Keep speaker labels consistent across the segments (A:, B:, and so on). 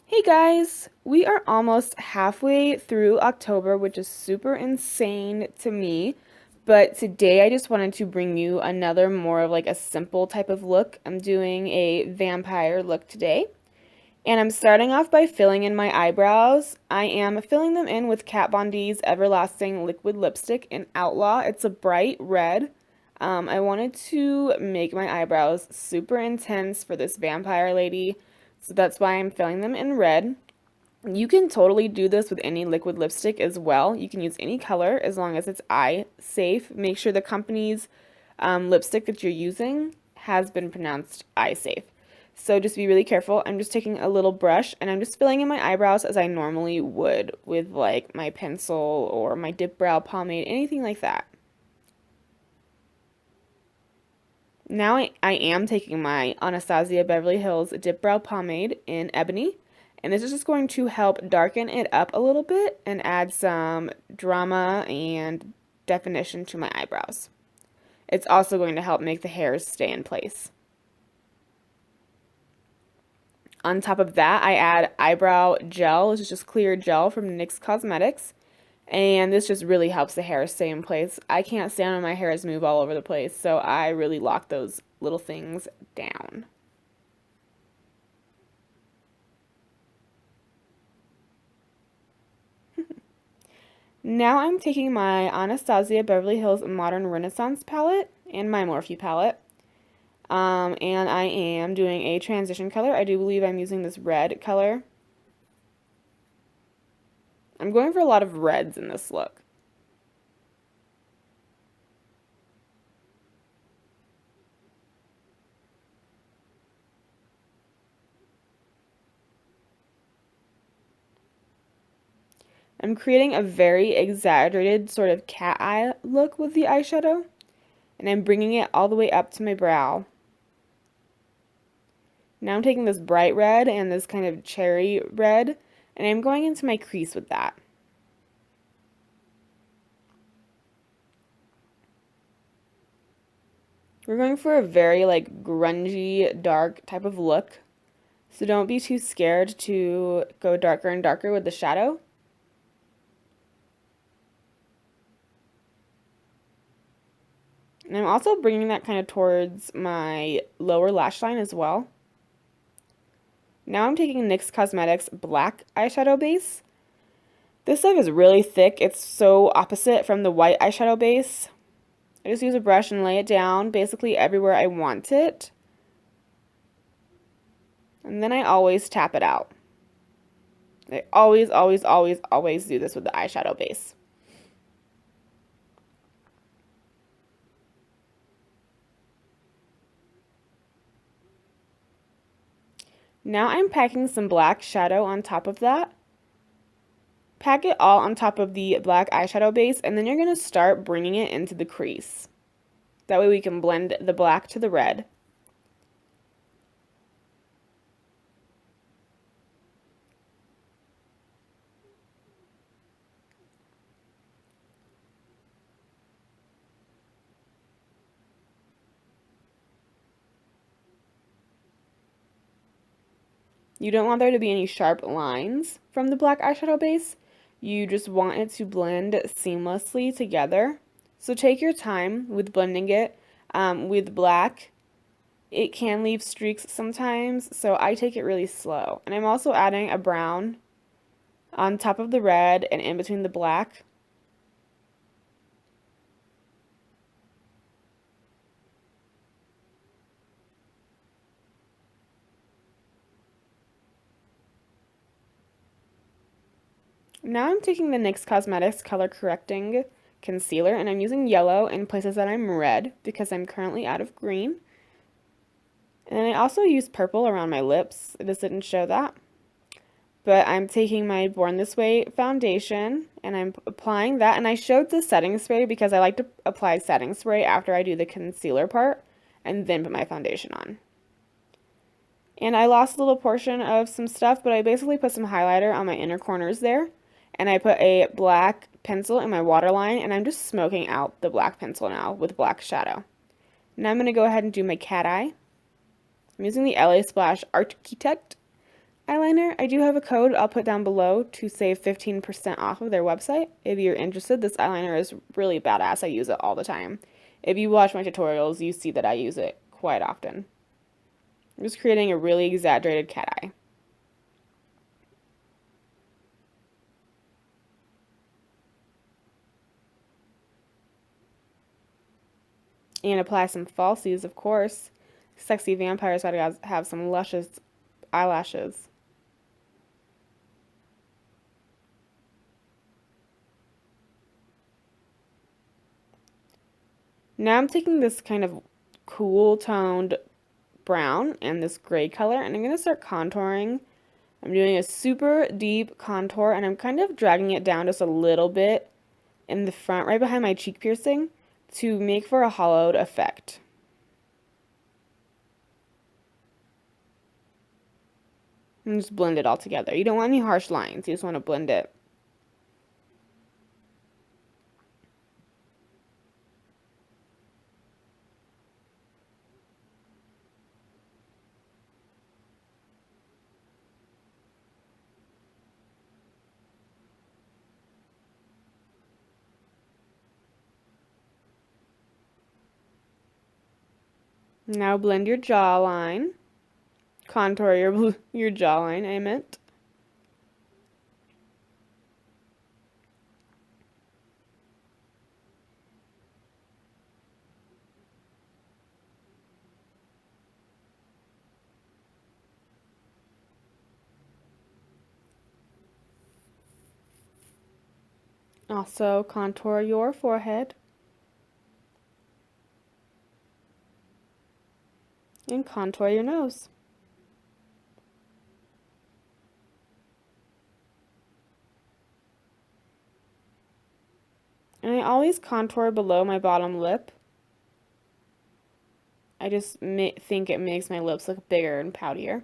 A: Hey guys, we are almost halfway through October, which is super insane to me. But today I just wanted to bring you another more of like a simple type of look. I'm doing a vampire look today. And I'm starting off by filling in my eyebrows. I am filling them in with Kat Von D's Everlasting Liquid Lipstick in Outlaw. It's a bright red. I wanted to make my eyebrows super intense for this vampire lady, so that's why I'm filling them in red. You can totally do this with any liquid lipstick as well. You can use any color as long as it's eye safe. Make sure the company's lipstick that you're using has been pronounced eye safe. So just be really careful. I'm just taking a little brush and I'm just filling in my eyebrows as I normally would with like my pencil or my DipBrow pomade, anything like that. Now I am taking my Anastasia Beverly Hills DipBrow pomade in Ebony, and this is just going to help darken it up a little bit and add some drama and definition to my eyebrows. It's also going to help make the hairs stay in place. On top of that, I add eyebrow gel. This is just clear gel from NYX Cosmetics. And this just really helps the hair stay in place. I can't stand when my hairs move all over the place, so I really lock those little things down. Now I'm taking my Anastasia Beverly Hills Modern Renaissance palette and my Morphe palette. And I am doing a transition color. I do believe I'm using this red color. I'm going for a lot of reds in this look. I'm creating a very exaggerated sort of cat eye look with the eyeshadow, and I'm bringing it all the way up to my brow. Now I'm taking this bright red and this kind of cherry red, and I'm going into my crease with that. We're going for a very like grungy, dark type of look, so don't be too scared to go darker and darker with the shadow. And I'm also bringing that kind of towards my lower lash line as well. Now I'm taking NYX Cosmetics Black Eyeshadow Base. This stuff is really thick. It's so opposite from the white eyeshadow base. I just use a brush and lay it down basically everywhere I want it. And then I always tap it out. I always do this with the eyeshadow base. Now I'm packing some black shadow on top of that. Pack it all on top of the black eyeshadow base, and then you're going to start bringing it into the crease. That way we can blend the black to the red. You don't want there to be any sharp lines from the black eyeshadow base. You just want it to blend seamlessly together. So take your time with blending it. With black, it can leave streaks sometimes, so I take it really slow. And I'm also adding a brown on top of the red and in between the black. Now I'm taking the NYX Cosmetics Color Correcting Concealer, and I'm using yellow in places that I'm red because I'm currently out of green. And I also use purple around my lips. This didn't show that. But I'm taking my Born This Way foundation, and I'm applying that. And I showed the setting spray because I like to apply setting spray after I do the concealer part, and then put my foundation on. And I lost a little portion of some stuff, but I basically put some highlighter on my inner corners there. And I put a black pencil in my waterline, and I'm just smoking out the black pencil now with black shadow. Now I'm going to go ahead and do my cat eye. I'm using the LA Splash Architect eyeliner. I do have a code I'll put down below to save 15% off of their website. If you're interested, this eyeliner is really badass. I use it all the time. If you watch my tutorials, you see that I use it quite often. I'm just creating a really exaggerated cat eye. And apply some falsies, of course. Sexy vampires gotta have some luscious eyelashes. Now I'm taking this kind of cool toned brown and this gray color, and I'm going to start contouring. I'm doing a super deep contour, and I'm kind of dragging it down just a little bit in the front, right behind my cheek piercing, to make for a hollowed effect. And just blend it all together. You don't want any harsh lines, you just want to blend it. Now blend your jawline. Contour your jawline, I meant. Also contour your forehead. And contour your nose. And I always contour below my bottom lip. I just think it makes my lips look bigger and poutier.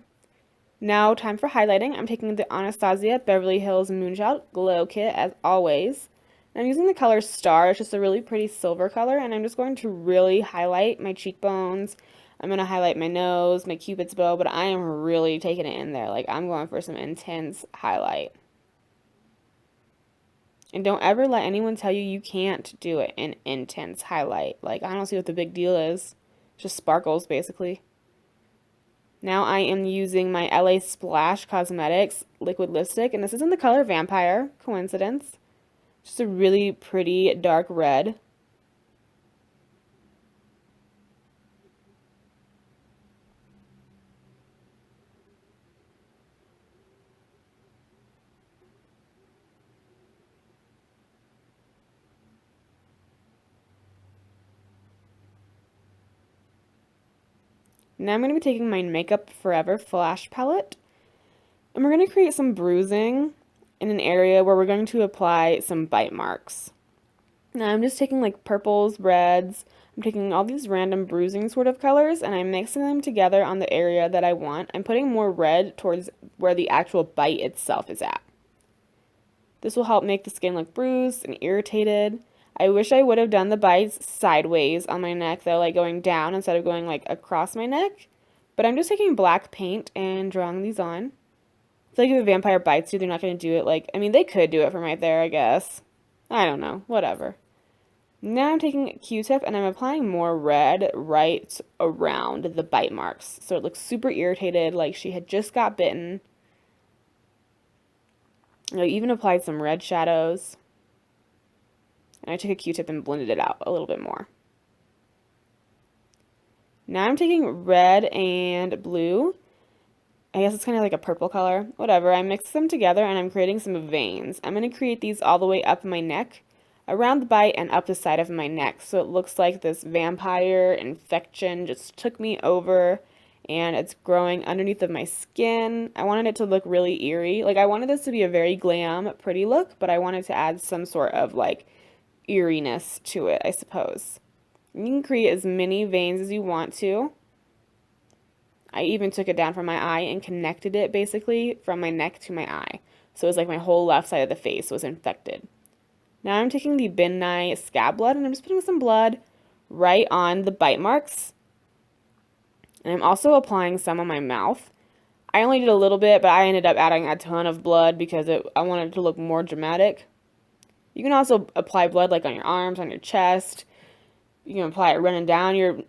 A: Now, time for highlighting. I'm taking the Anastasia Beverly Hills Moonshot Glow Kit, as always. And I'm using the color Star. It's just a really pretty silver color, and I'm just going to really highlight my cheekbones. I'm going to highlight my nose, my cupid's bow, but I am really taking it in there. Like, I'm going for some intense highlight. And don't ever let anyone tell you you can't do it in intense highlight. Like, I don't see what the big deal is. Just sparkles, basically. Now I am using my LA Splash Cosmetics liquid lipstick, and this is in the color Vampire. Coincidence. Just a really pretty dark red. Now I'm going to be taking my Makeup Forever Flash Palette, and we're going to create some bruising in an area where we're going to apply some bite marks. Now I'm just taking like purples, reds, I'm taking all these random bruising sort of colors, and I'm mixing them together on the area that I want. I'm putting more red towards where the actual bite itself is at. This will help make the skin look bruised and irritated. I wish I would have done the bites sideways on my neck though, like going down instead of going like across my neck. But I'm just taking black paint and drawing these on. I feel like if a vampire bites you, they're not going to do it like, I mean, they could do it from right there, I guess. I don't know, whatever. Now I'm taking a Q-tip and I'm applying more red right around the bite marks. So it looks super irritated, like she had just got bitten. I even applied some red shadows. And I took a Q-tip and blended it out a little bit more. Now I'm taking red and blue. I guess it's kind of like a purple color. Whatever, I mixed them together and I'm creating some veins. I'm going to create these all the way up my neck, around the bite, and up the side of my neck. So it looks like this vampire infection just took me over and it's growing underneath of my skin. I wanted it to look really eerie. Like, I wanted this to be a very glam, pretty look, but I wanted to add some sort of like eeriness to it, I suppose. You can create as many veins as you want to. I even took it down from my eye and connected it basically from my neck to my eye. So it was like my whole left side of the face was infected. Now I'm taking the Ben Nye scab blood and I'm just putting some blood right on the bite marks. And I'm also applying some on my mouth. I only did a little bit, but I ended up adding a ton of blood because I wanted it to look more dramatic. You can also apply blood like on your arms, on your chest. You can apply it running down your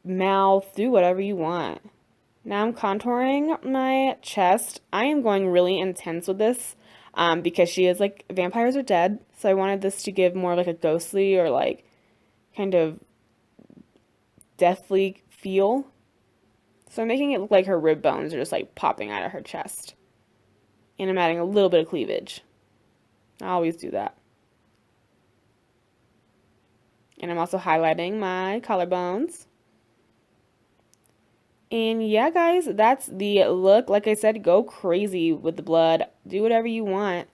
A: mouth. Do whatever you want. Now I'm contouring my chest. I am going really intense with this because she is like, vampires are dead. So I wanted this to give more like a ghostly or like kind of deathly feel. So I'm making it look like her rib bones are just like popping out of her chest. And I'm adding a little bit of cleavage. I always do that. And I'm also highlighting my collarbones. And yeah, guys, that's the look. Like I said, go crazy with the blood. Do whatever you want.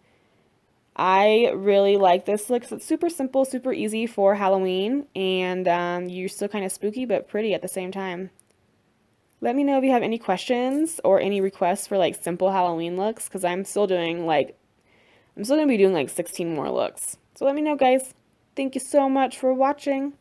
A: I really like this look. So it's super simple, super easy for Halloween. And you're still kind of spooky, but pretty at the same time. Let me know if you have any questions or any requests for like simple Halloween looks, because I'm still doing like, I'm still going to be doing like 16 more looks. So let me know, guys. Thank you so much for watching.